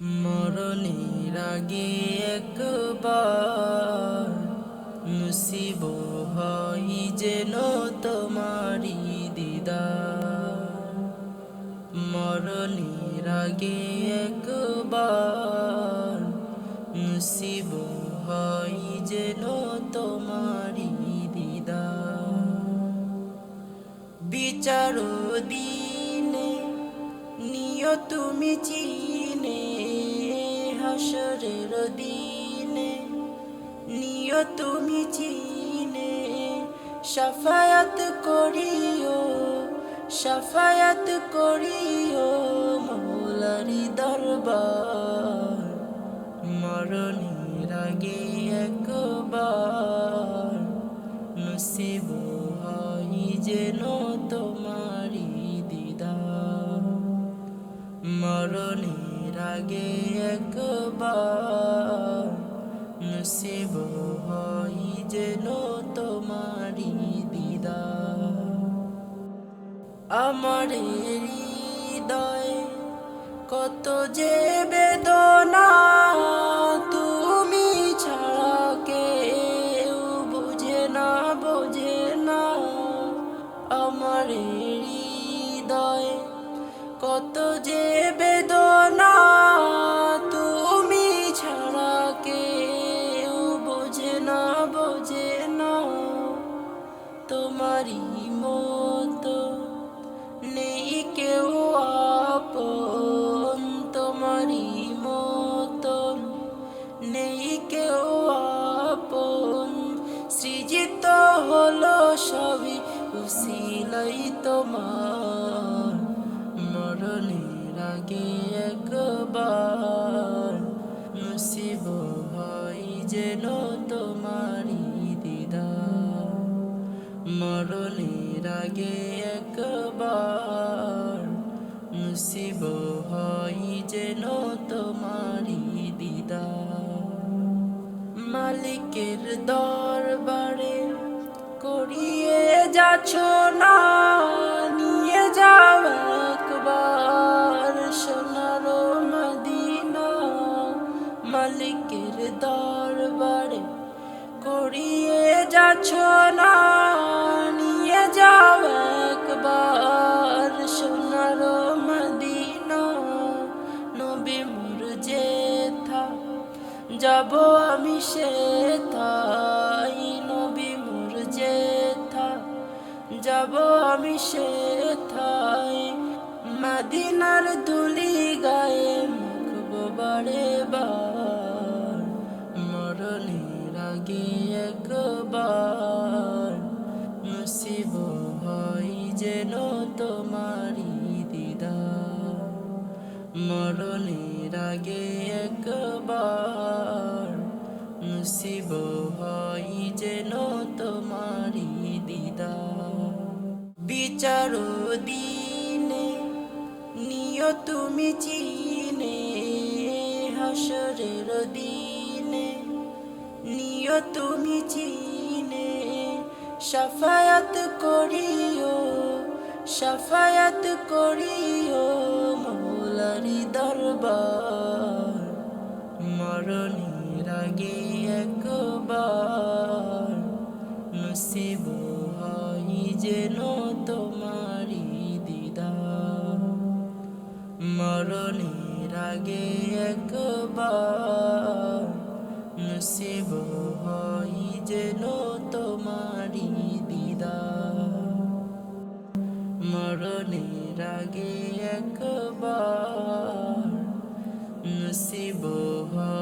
মরণের আগে একবার নসিব হয় যেন তোমারি দিদার। মরণের আগে একবার নসিব হয় যেন তোমারি দিদার। বিচার দিনে নিয় তুমি চিনে, হাসরের দিনে নিয় তুমি চিনে, শাফায়াত করিও, শাফায়াত করিও মৌলারি দরবার। মরণের আগে একবার নসিব হয় যেন তোমারি দিদার। মরণের আগে একবার নসিব হয় যেন তোমারি দিদার। আমার হৃদয়ে কত যে বেদনা, তুমি ছাড়া কেউ বুঝে না, বোঝে না। আমার হৃদয়ে কত যে বেদনা, তুমি ছাড়া কেউ বোঝে না, বোঝে না। তোমারই মতো নেই কেউ আপন, তোমারই মতো নেই কেউ আপন। সৃজিত হলো সবই উসিলাই তোমার। মরণের আগে একবার নসিব হয় যেন তোমারি দিদার। মরণের আগে একবার নসিব হয় যেন তোমারি দিদার। মালিকের দরবারে করিয়ে যাচ্ছ না, নিয়ে যাও একবার সোনার মদিনা। মালিকের দরবারে করিয়ে যাচ্ছ না, নিয়ে যাও একবার সোনার মদিনা। নবী মোর যেথা যাব আমি সেথাই, নবী মোর যেথা যাব আমি সেথাই। মদিনার ধুলি গায়ে মাখবো বারে বার। মরণের আগে একবার নসিব হয় যেন তোমারি দিদার। মরণের আগে একবার নসিব হয় যেন তোমারি দিদার। বিচার দিনে নিয় তুমি চিনে, হাসরের দিনে নিয় তুমি চিনে, শাফায়াত করিও, শাফায়াত করিও মৌলারি দরবার। মরণের আগে একবার নসিব হয় যেন তোমারি দিদার। মরণের আগে একবার নসিব হয় যেন তোমারি দিদার। মরণের আগে একবার নসিব হয়